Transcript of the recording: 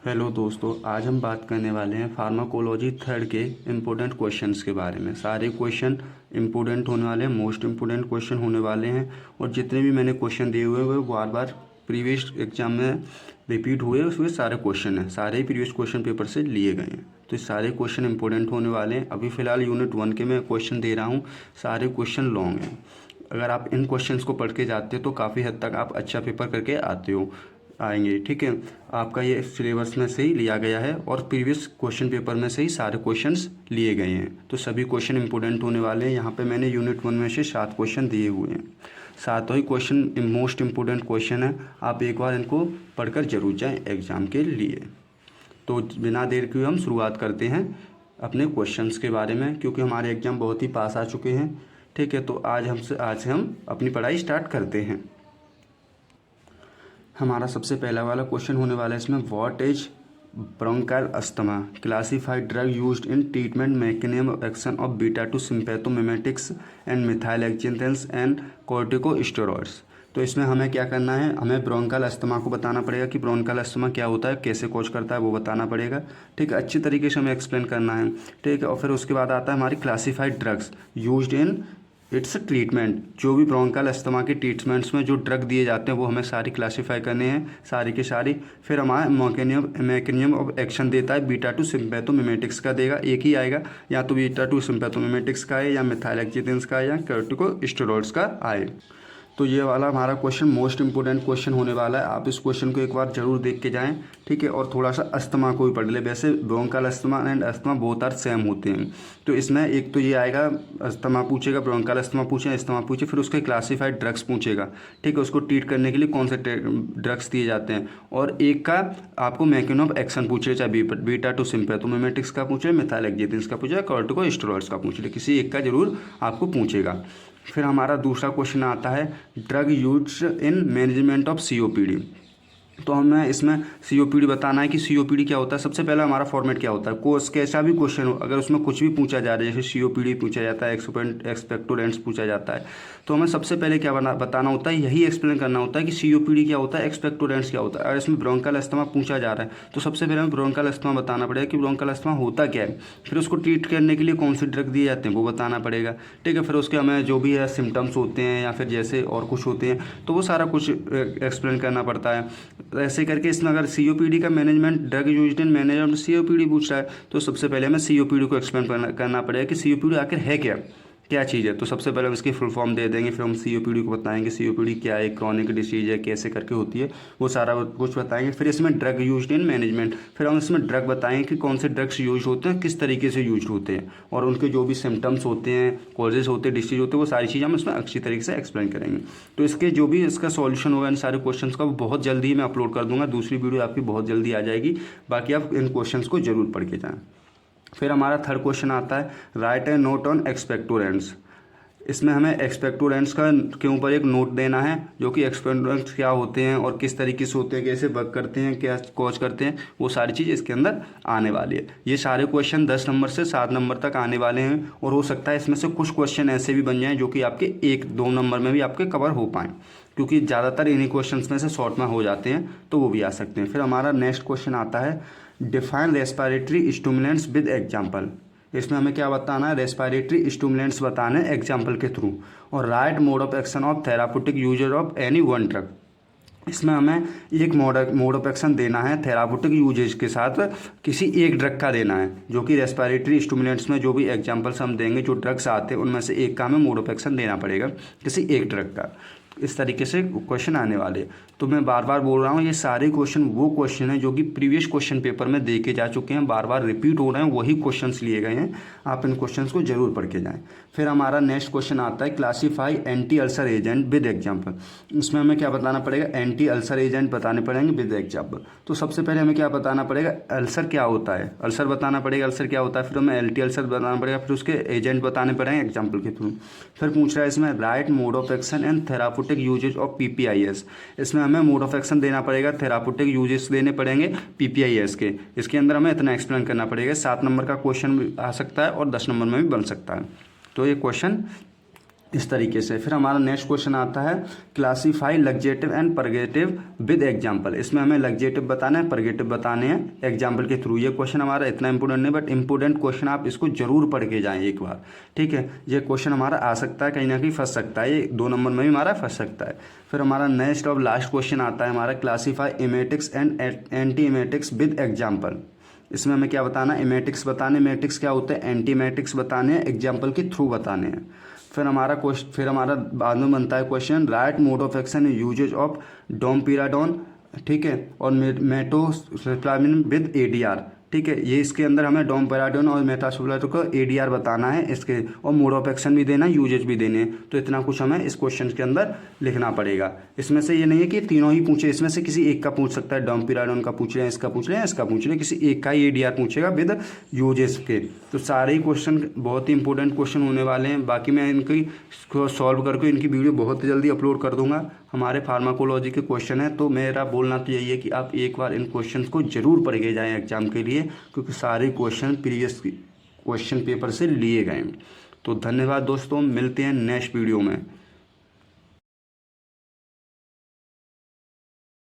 Hello दोस्तों, आज हम बात करने वाले हैं फार्माकोलॉजी थर्ड के इम्पोर्टेंट क्वेश्चंस के बारे में। सारे क्वेश्चन इम्पोर्टेंट होने वाले हैं, मोस्ट इम्पोर्टेंट क्वेश्चन होने वाले हैं। और जितने भी मैंने क्वेश्चन दिए हुए हैं वो बार बार प्रीवियस एग्जाम में रिपीट हुए, उसमें सारे क्वेश्चन हैं, सारे ही प्रीवियस क्वेश्चन पेपर से लिए गए हैं। तो ये सारे क्वेश्चन इंपॉर्टेंट होने वाले हैं। अभी फ़िलहाल यूनिट 1 के मैं क्वेश्चन दे रहा हूँ, सारे क्वेश्चन लॉन्ग हैं। अगर आप इन क्वेश्चंस को पढ़ के जाते हो तो काफ़ी हद तक आप अच्छा पेपर करके आएंगे। ठीक है, आपका ये सिलेबस में से ही लिया गया है और प्रीवियस क्वेश्चन पेपर में से ही सारे क्वेश्चंस लिए गए हैं। तो सभी क्वेश्चन इंपॉर्टेंट होने वाले हैं। यहाँ पे मैंने यूनिट 1 में से 7 क्वेश्चन दिए हुए हैं। सातों ही क्वेश्चन मोस्ट इम्पोर्टेंट क्वेश्चन है। आप एक बार इनको पढ़कर जरूर जाएँ एग्ज़ाम के लिए। तो बिना देर के हम शुरुआत करते हैं अपने क्वेश्चंस के बारे में, क्योंकि हमारे एग्ज़ाम बहुत ही पास आ चुके हैं। ठीक है, तो आज से हम अपनी पढ़ाई स्टार्ट करते हैं। हमारा सबसे पहला वाला क्वेश्चन होने वाला है इसमें, what is bronchial asthma, classified drug used in treatment mechanism of action of beta two sympathomimetics and methylxanthines and corticosteroids. तो इसमें हमें क्या करना है, हमें ब्रोंकाइल अस्थमा को बताना पड़ेगा कि ब्रोंकाइल अस्थमा क्या होता है, कैसे कॉज करता है, वो बताना पड़ेगा। ठीक है, अच्छी तरीके से हमें एक्सप्लेन करना है। ठीक है, और फिर उसके बाद आता है हमारी classified drugs used in its treatment. जो भी ब्रोंकाइल अस्थमा के ट्रीटमेंट्स में जो ड्रग दिए जाते हैं वो हमें सारी क्लासीफाई करने हैं, सारी की सारी। फिर हमारा मैकेनिज्म ऑफ एक्शन देता है, बीटा टू सिम्पैथोमिमेटिक्स का देगा, एक ही आएगा, या तो बीटा टू सिम्पैथोमिमेटिक्स का है, या मिथाइलएक्जिटेंस का है, या कॉर्टिकोस्टेरॉइड्स का आए। तो ये वाला हमारा क्वेश्चन मोस्ट इंपोर्टेंट क्वेश्चन होने वाला है। आप इस क्वेश्चन को एक बार जरूर देख के जाएं। ठीक है, और थोड़ा सा अस्थमा को भी पढ़ ले। वैसे bronchial asthma and asthma both are same होते हैं। तो इसमें एक तो ये आएगा, अस्थमा पूछेगा, ब्रोंकाइल अस्थमा पूछे, अस्थमा पूछे, फिर उसके क्लासिफाइड ड्रग्स पूछेगा। ठीक है, उसको ट्रीट करने के लिए कौन से ड्रग्स दिए जाते हैं, और एक का आपको मैकेनिज्म ऑफ एक्शन पूछे, चाहे बीटा टू सिम्पैथोमिमेटिक्स का पूछे, मिथाइलएक्जिटेंस का पूछे, कॉर्टिकोस्टेरॉइड्स का पूछे, किसी एक का जरूर आपको पूछेगा। फिर हमारा दूसरा क्वेश्चन आता है, drug used in management of COPD. तो हमें इसमें सीओपीडी बताना है कि सीओपीडी क्या होता है। सबसे पहला हमारा फॉर्मेट क्या होता है, कोर्स कैसा भी क्वेश्चन हो, अगर उसमें कुछ भी पूछा जा रहा है, जैसे सीओपीडी पूछा जाता है, एक्सपेक्टोरेंट्स पूछा जाता है, तो हमें सबसे पहले क्या बताना होता है, यही एक्सप्लेन करना होता है कि सीओपीडी क्या होता है, एक्सपेक्टोरेंट्स क्या होता है। अगर इसमें ब्रोंकाइल अस्थमा पूछा जा रहा है तो सबसे पहले हमें ब्रोंकाइल अस्थमा बताना पड़ेगा कि ब्रोंकाइल अस्थमा होता क्या है। फिर उसको ट्रीट करने के लिए कौन से ड्रग दिए जाते हैं वो बताना पड़ेगा। ठीक है, फिर उसके हमें जो भी है सिम्टम्स होते हैं या फिर जैसे और कुछ होते हैं तो वो सारा कुछ एक्सप्लेन करना पड़ता है। ऐसे करके इसमें अगर सीओपीडी का management, drug used in management COPD पूछ रहा है तो सबसे पहले हमें सीओपीडी को एक्सप्लेन करना पड़ेगा कि सीओपीडी आखिर है क्या चीज़ है। तो सबसे पहले हम इसकी फुल फॉर्म दे देंगे, फिर हम सीओपीडी को बताएंगे सीओपीडी क्या है, क्रॉनिक डिसीज है, कैसे करके होती है, वो सारा कुछ बताएंगे। फिर इसमें ड्रग यूज्ड इन मैनेजमेंट, फिर हम इसमें ड्रग बताएंगे कि कौन से ड्रग्स यूज होते हैं, किस तरीके से यूज होते हैं, और उनके जो भी सिम्टम्स होते हैं, कॉजेज होते हैं, डिसीज होते हैं, वो सारी चीज़ें हम इसमें अच्छी तरीके से एक्सप्लेन करेंगे। तो इसके जो भी इसका सॉल्यूशन होगा इन सारे क्वेश्चन का वो बहुत जल्दी मैं अपलोड कर दूंगा, दूसरी वीडियो आपकी बहुत जल्दी आ जाएगी। बाकी आप इन क्वेश्चन को जरूर पढ़ के जाएँ। फिर हमारा थर्ड क्वेश्चन आता है, right A note on expectorants. इसमें हमें एक्सपेक्टोरेंट्स के ऊपर एक नोट देना है, जो कि एक्सपेक्टोरेंट्स क्या होते हैं और किस तरीके से होते हैं, कैसे वर्क करते हैं, क्या कॉज करते हैं, वो सारी चीज़ इसके अंदर आने वाली है। ये सारे क्वेश्चन 10 नंबर से 7 नंबर तक आने वाले हैं, और हो सकता है इसमें से कुछ क्वेश्चन ऐसे भी बन जाएँ जो कि आपके 1-2 नंबर में भी आपके कवर हो पाएँ, क्योंकि ज़्यादातर इन्हीं क्वेश्चन में से शॉर्ट में हो जाते हैं, तो वो भी आ सकते हैं। फिर हमारा नेक्स्ट क्वेश्चन आता है, define respiratory stimulants with example. इसमें हमें क्या बताना है, रेस्पिरेटरी स्टिमुलेंट्स बताना है एग्जाम्पल के थ्रू, और right mode of action of therapeutic user of any one drug. इसमें हमें एक मोड ऑफ एक्शन देना है थेराप्यूटिक यूजेज के साथ, किसी एक ड्रग का देना है, जो कि रेस्पिरेटरी स्टिमुलेंट्स में जो भी एग्जाम्पल्स हम देंगे, जो ड्रग्स आते हैं उनमें से एक का हमें मोड ऑफ एक्शन देना पड़ेगा, किसी एक ड्रग का। इस तरीके से क्वेश्चन आने वाले। तो मैं बार बार बोल रहा हूँ, ये सारे क्वेश्चन वो क्वेश्चन हैं जो कि प्रीवियस क्वेश्चन पेपर में देखे जा चुके हैं, बार बार रिपीट हो रहे हैं, वही क्वेश्चंस लिए गए हैं। आप इन क्वेश्चंस को जरूर पढ़ के जाएं। फिर हमारा नेक्स्ट क्वेश्चन आता है, classify anti ulcer agent with example. इसमें हमें क्या बताना पड़ेगा, एंटी अल्सर एजेंट बताने पड़ेंगे विद एग्जाम्पल। तो सबसे पहले हमें क्या बताना पड़ेगा, अल्सर क्या होता है, अल्सर बताना पड़ेगा, अल्सर क्या होता है, फिर हमें एंटी अल्सर बताना पड़ेगा, फिर उसके एजेंट बताने पड़ेंगे एग्जाम्पल के थ्रू। फिर पूछ रहा है इसमें, write mode of action and therapeutic uses of PPIs. इसमें हमें मोड ऑफ एक्शन देना पड़ेगा, थेराप्यूटिक यूजेस देने पड़ेंगे पीपीआईएस के। इसके अंदर हमें इतना एक्सप्लेन करना पड़ेगा। 7 नंबर का क्वेश्चन आ सकता है और 10 नंबर में भी बन सकता है। तो ये क्वेश्चन इस तरीके से। फिर हमारा नेक्स्ट क्वेश्चन आता है classify laxative and purgative with example. इसमें हमें लग्जेटिव बताना है, परगेटिव बताने हैं एग्जाम्पल के थ्रू। ये क्वेश्चन हमारा इतना इंपॉर्टेंट नहीं, बट इंपॉर्टेंट क्वेश्चन, आप इसको जरूर पढ़ के जाएं एक बार, ठीक है। ये क्वेश्चन हमारा आ सकता है, कहीं ना कहीं फंस सकता है, ये 2 नंबर में भी हमारा फंस सकता है। फिर हमारा नेक्स्ट और लास्ट क्वेश्चन आता है हमारा classify emetics and anti emetics with example. इसमें हमें क्या बताना है, इमेटिक्स बताने, इमेटिक्स क्या होते हैं, एंटी इमेटिक्स बताने हैं, एग्जाम्पल के थ्रू बताने हैं। फिर हमारा बाद में बनता है question write mode of action uses of domperidone, ठीक है, और मेटोसोप्लामिन विद एडीआर, ठीक है। ये इसके अंदर हमें डोमपेराडोन और मेटासोप्लामिन को एडीआर बताना है इसके, और मोड ऑफ एक्शन भी देना है, यूजेज भी देने हैं। तो इतना कुछ हमें इस क्वेश्चन के अंदर लिखना पड़ेगा। इसमें से ये नहीं है कि तीनों ही पूछे, इसमें से किसी एक का पूछ सकता है, डोमपेराडोन का पूछ रहे हैं, इसका पूछ रहे हैं, इसका पूछ रहे हैं, किसी एक का ही एडीआर पूछेगा विद यूजेज के। तो सारे ही क्वेश्चन बहुत ही इंपॉर्टेंट क्वेश्चन होने वाले हैं। बाकी मैं इनकी सॉल्व करके इनकी वीडियो बहुत जल्दी अपलोड कर दूंगा। हमारे फार्माकोलॉजी के क्वेश्चन है, तो मेरा बोलना तो यही है कि आप एक बार इन क्वेश्चन को जरूर पढ़ के जाएं एग्जाम के लिए, क्योंकि सारे क्वेश्चन प्रीवियस क्वेश्चन पेपर से लिए गए हैं। तो धन्यवाद दोस्तों, मिलते हैं नेक्स्ट वीडियो में।